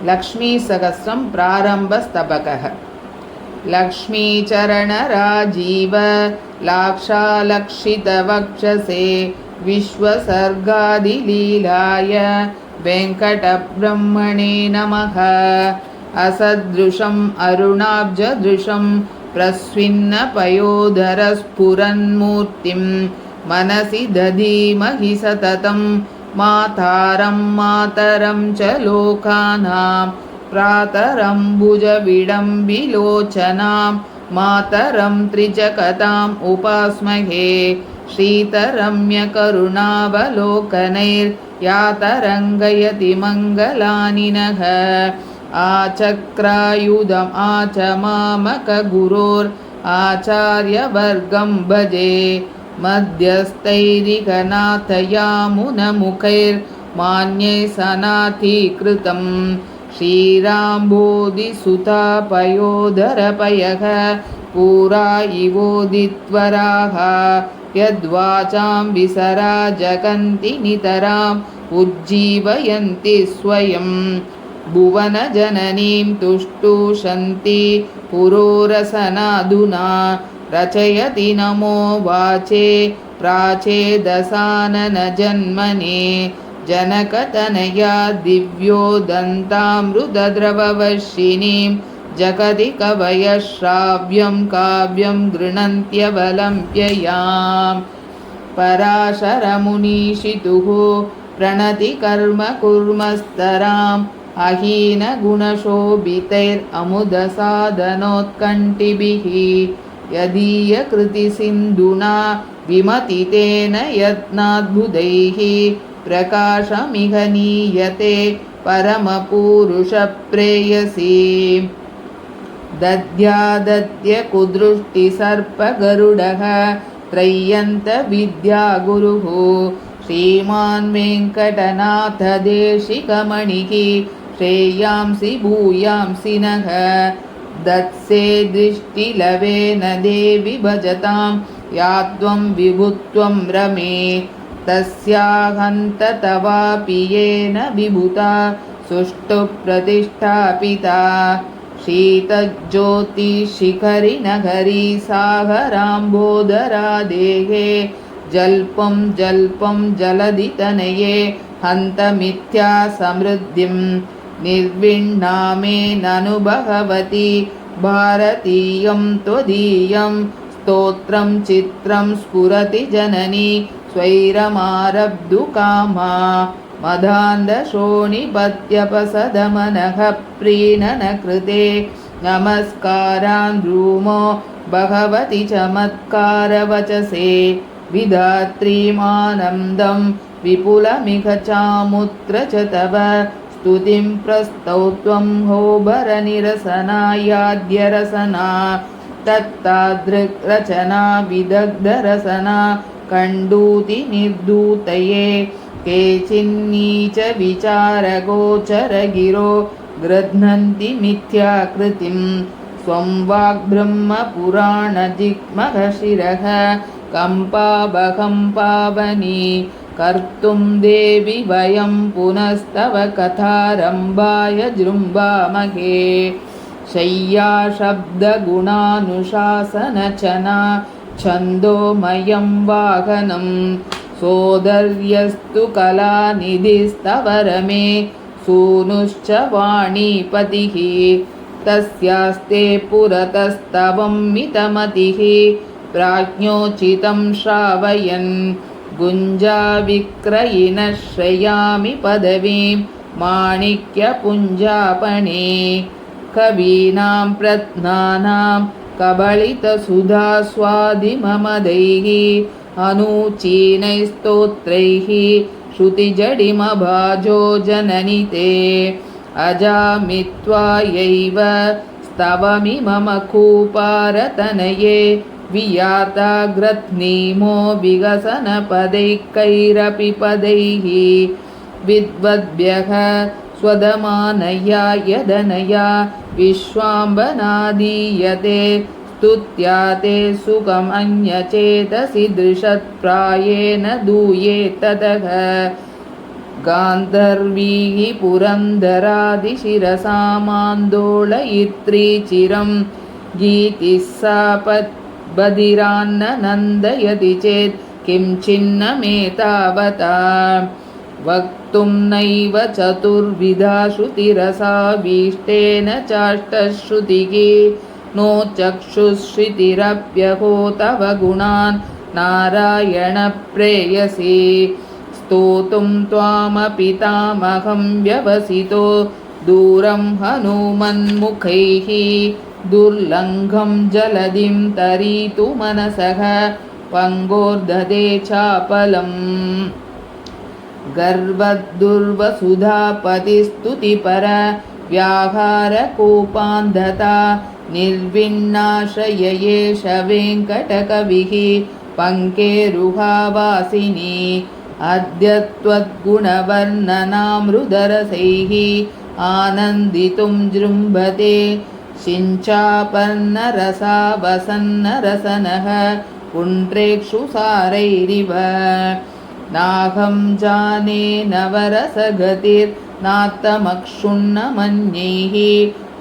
लक्ष्मीसहस्रं प्रारम्भस्तबकः। लक्ष्मीचरणराजीव लाक्षालक्षितवक्षसे विश्वसर्गादिलीलाय वेङ्कटब्रह्मणे नमः। असदृशम् अरुणाब्जदृशं प्रस्विन्नपयोधरस्फुरन्मूर्तिं मनसि दधीमहि सततं मातारं मातरं च लोकानां प्रातरम्बुजविडम्बिलोचनां मातरं त्रिजगताम् उपास्महे। श्रीतरम्यकरुणावलोकनैर्यातरङ्गयति मङ्गलानि नः। आचक्रायुधम् आचमामकगुरोर् आचार्यवर्गं भजे मध्यस्थैरिकनाथयामुनमुखैर्मान्यै सनाथीकृतं। श्रीराम्बोधिसुतापयोधरपयः पुरा इवोदित्वराः यद्वाचां विसराजगन्ति नितराम् उज्जीवयन्ति स्वयं। भुवनजननीं तुष्टुषन्ति पुरोरसनाधुना रचयति नमो वाचे प्राचेदसाननजन्मने। जनकतनया दिव्योदन्तामृतद्रववर्षिणीं जगति कवयः श्राव्यं काव्यं गृह्णन्त्यवलम्प्ययाम्। पराशरमुनीशितुः प्रणतिकर्म कुर्मस्तराम् अहीनगुणशोभितैरमुदसाधनोत्कण्ठिभिः। यदीयकृतिसिन्धुना विमतितेन यत्नाद्भुतैः प्रकाशमिह नीयते परमपुरुषप्रेयसी। दद्यादद्यकुदृष्टिसर्पगरुडः त्रय्यन्तविद्यागुरुः श्रीमान् वेङ्कटनाथदेशिकमणिः श्रेयांसि भूयांसि नः। दत्से दृष्टिलवेन देवि भजतां या त्वं विभुत्वं रमे। तस्याहन्ततवापि येन विभुता सुष्ठुः प्रतिष्ठापिता। शीतज्योतिशिखरि नगरी सागराम्बोदरा देहे जल्पं जल्पं जलधितनये हन्तमिथ्या समृद्धिं। निर्विण्णामे ननु भगवति भारतीयं त्वदीयं स्तोत्रं चित्रं स्फुरति जननी स्वैरमारब्धुकामा। मदान्धशोणिपत्यपसदमनः प्रीणनकृते नमस्कारान् ब्रूमो भगवति चमत्कारवचसे। विधात्रीमानन्दं विपुलमिह चामुत्र च तव स्तुतिं प्रस्तौत्वं होबरनिरसनायाद्यरसना। तत्तादृक्रचना विदग्धरसना कण्डूति निर्धूतये। केचिन्नीचविचारगोचरगिरो गृह्णन्ति मिथ्याकृतिं। स्वं वाग्ब्रह्मपुराणजिह्मः शिरः कम्पाबकं पावनी। कर्तुं देवि वयं पुनस्तव कथारम्भाय जृम्भामहे। शय्याशब्दगुणानुशासनचना छन्दोमयं वाहनं। सोदर्यस्तु कलानिधिस्तव रमे सूनुश्च वाणीपतिः। तस्यास्ते पुरतस्तवं मितमतिः प्राज्ञोचितं श्रावयन्। गुञ्जाविक्रयिणः श्रयामि पदवीं माणिक्यपुञ्जापणे। कवीनां प्रत्नानां कबलितसुधास्वादिममदैः अनुचीनैस्तोत्रैः श्रुतिजडिमभाजो जननि ते। अजामित्वायैव स्तवमिमम कूपारतनये वियाताग्रत्नीमो विगसनपदैकैरपि पदैः। विद्वद्भ्यः स्वदमानया यदनया विश्वाम्बनादीयते स्तुत्या ते सुखमन्यचेतसि दृशत्प्रायेण दूये ततः। गान्धर्वीः पुरन्दरादिशिरसामान्दोलयित्री चिरं गीतिः सा बधिरान्न नन्दयति चेत् किं छिन्नमेतावता वक्तुं नैव चतुर्विधा श्रुतिरसाभीष्टेन चाष्टश्रुतिः नो चक्षुश्रुतिरप्यहो तव गुणान् नारायण प्रेयसी स्तोतुं त्वामपितामहं व्यवसितो दूरं हनुमन्मुखैः दुर्लङ्घं जलधिं तरीतु मनसः पङ्गोर्दधे चापलम् गर्वदुर्वसुधापतिस्तुतिपर व्याहारकोपान्धता निर्विन्नाशय एष वेङ्कटकविः पङ्केरुहावासिनी अद्य त्वद्गुणवर्णनामृदरसैः आनन्दितुं जृम्भते सिञ्चापन्नरसावसन्नरसनः पुण्ड्रेक्षुसारैरिव नाहं जाने नवरसगतिर्नात्तमक्षुण्णमन्यैः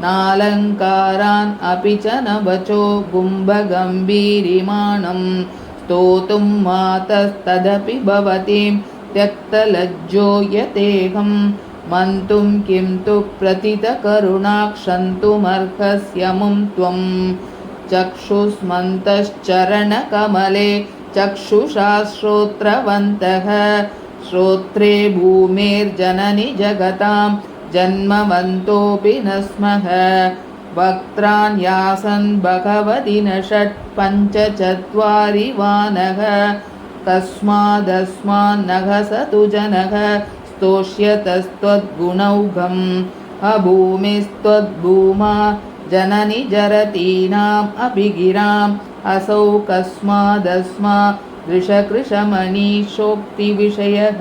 नालङ्कारान् अपि च न वचो गुम्भगम्भीरिमाणं स्तोतुं मातस्तदपि भवतीं त्यक्तलज्जो यतेऽहं मन्तुं किं तु प्रथितकरुणाक्षन्तुमर्हस्य मुं त्वं चक्षुष्मन्तश्चरणकमले चक्षुषा श्रोत्रवन्तः श्रोत्रे भूमेर्जननि जगतां जन्मवन्तोऽपि न स्मः वक्त्राण्यासन् भगवति न षट् पञ्च चत्वारि वानः तस्मादस्मान्नः स तु जनः स्तोष्यतस्त्वद्गुणौघम् अभूमिस्त्वद्भूमा जननि जरतीनाम् अपि गिराम् असौ कस्मादस्मादृशकृशमणिशोक्तिविषयः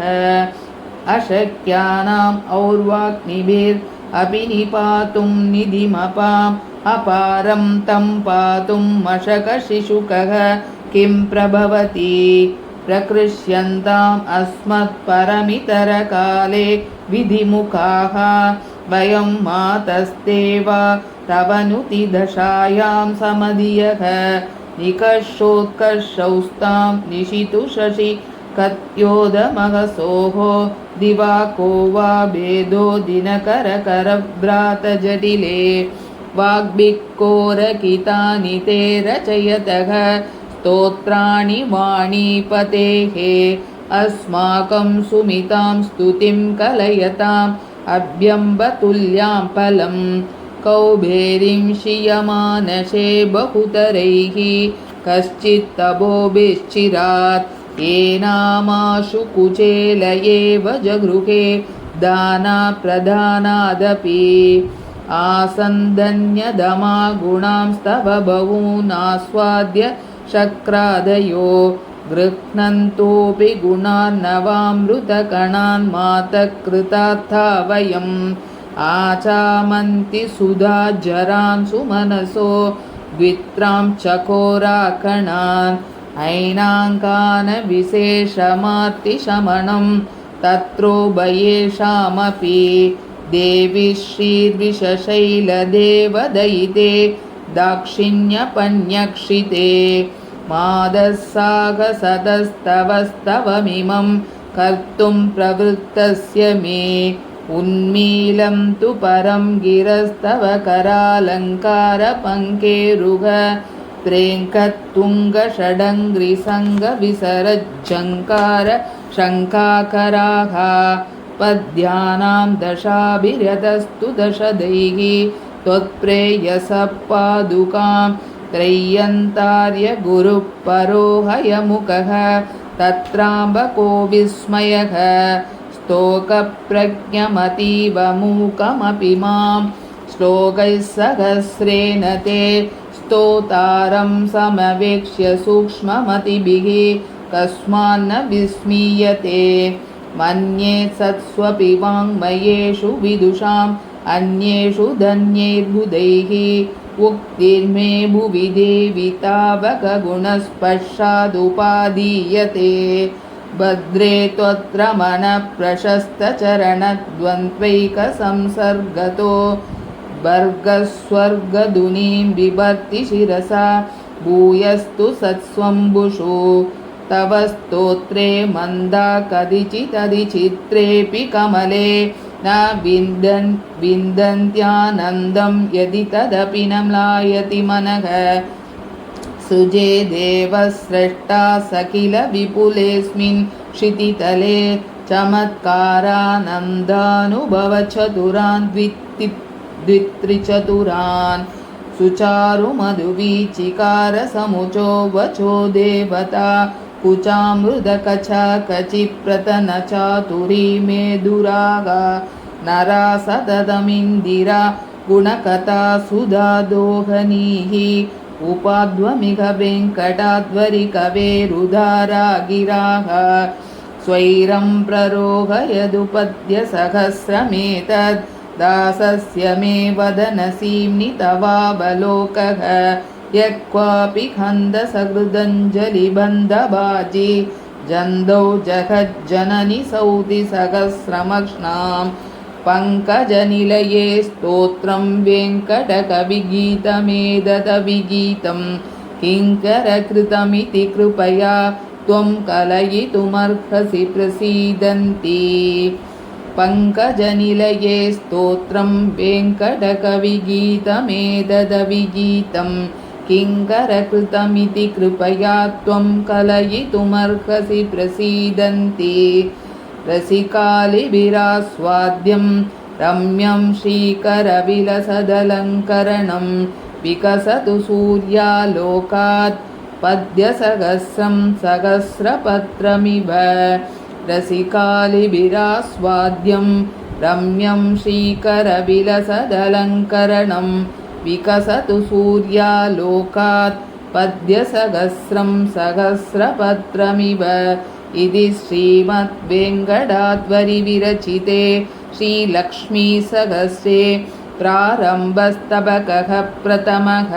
अशक्यानाम् और्वाग्निभिरपि निपातुं निधिमपाम् अपारं तं पातुं मशकशिशुकः किं प्रभवति प्रकृष्यन्ताम् अस्मत्परमितरकाले विधिमुखाः वयं मातस्तेव तव नुतिदशायां समधियः निकषोत्कर्षौस्तां निशितु शशि कत्योदमहसोः दिवा को वा भेदो दिनकरकरव्रातजटिले वाग्भिक्कोरकितानि ते रचयतः स्तोत्राणि वाणीपतेः अस्माकं सुमितां स्तुतिं कलयताम् अभ्यम्बतुल्यां फलम् कौबेरीं श्रियमानशे बहुतरैः कश्चित्तभोभिश्चिरात् येनामाशु कुचेलयेव जगृहे दानाप्रदानादपि आसन्दन्यदमा गुणांस्तव बहूनास्वाद्य शक्रादयो गृह्णन्तोऽपि गुणार्णवामृतकणान् मातकृतार्था वयम् आचामन्ति सुधाजरान् सुमनसो द्वित्रां चकोराकणान् ऐनाङ्कान विशेषमार्तिशमनं तत्रोभयेषामपि देवी श्रीर्विशशैलदेवदयिते दाक्षिण्यपन्यक्षिते मादस्साहसतस्तवस्तवमिमं कर्तुं प्रवृत्तस्य मे उन्मीलं तु परं गिरस्तव करालङ्कारपङ्केरुह त्रेङ्कत्तुङ्गषडङ्घ्रिसङ्गविसरज्झङ्कार शङ्काकराः पद्यानां दशाभिरतस्तु दशदैः त्वत्प्रेयसः पादुकां त्रय्यन्तार्य गुरुः परो हयमुखः तत्राम्बको विस्मयः स्तोकप्रज्ञमतीव मूकमपि मां श्लोकैः सहस्रेण ते स्तोतारं समवेक्ष्य सूक्ष्ममतिभिः कस्मान्न विस्मीयते मन्ये सत्स्वपि वाङ्मयेषु विदुषाम् अन्येषु धन्यैर्बुधैः उक्तिर्मे भुवि देवि तावकगुणस्पर्शादुपादीयते भद्रे त्वत्र मनःप्रशस्तचरणद्वन्द्वैकसंसर्गतो भर्गस्वर्गधुनीं बिभर्ति शिरसा भूयस्तु सत्स्वम्बुषु तव स्तोत्रे मन्दा कदिचिदधिचित्रेऽपि कमले न विन्दन्त्यानन्दं यदि तदपि न म्लायति मनः सुजे देवस्रष्टा सकिल विपुलेऽस्मिन् क्षितितले चमत्कारानन्दानुभवचतुरान् द्वित्रिचतुरान् सुचारुमधुवीचिकारसमुचो वचो देवता कुचामृदकचा कचिप्रतनचातुरी मेदुरागा नरा सततमिन्दिरा गुणकथा सुधा दोहनीः उपाध्वमिह वेङ्कटाध्वरिकवेरुधारा गिराः स्वैरं प्ररोहयदुपद्यसहस्रमेतद् दासस्य मे वदनसीम्नि तवावलोकः यः क्वापि खन्दसहृदञ्जलिबन्धबाजी जन्दौ जगज्जननि सौति सहस्रमक्ष्णां पङ्कजनिलये स्तोत्रं वेङ्कटकविगीतमेदतविगीतं किङ्करकृतमिति कृपया त्वं कलयितुमर्हसि प्रसीदन्ति पङ्कजनिलये स्तोत्रं वेङ्कटकविगीतमेदतविगीतं किङ्करकृतमिति कृपया त्वं कलयितुमर्हसि प्रसीदन्ति रसिकालिभिरास्वाद्यं रम्यं श्रीकरविलसदलङ्करणं विकसतु सूर्यालोकात् पद्यसहस्रं सहस्रपत्रमिव रसिकालिभिरास्वाद्यं रम्यं श्रीकरविलसदलङ्करणं विकसतु सूर्यालोकात् पद्यसहस्रं सहस्रपत्रमिव इति श्रीमद्वेङ्कटाध्वरिविरचिते श्रीलक्ष्मीसहस्रे प्रारम्भस्तबकः प्रथमः।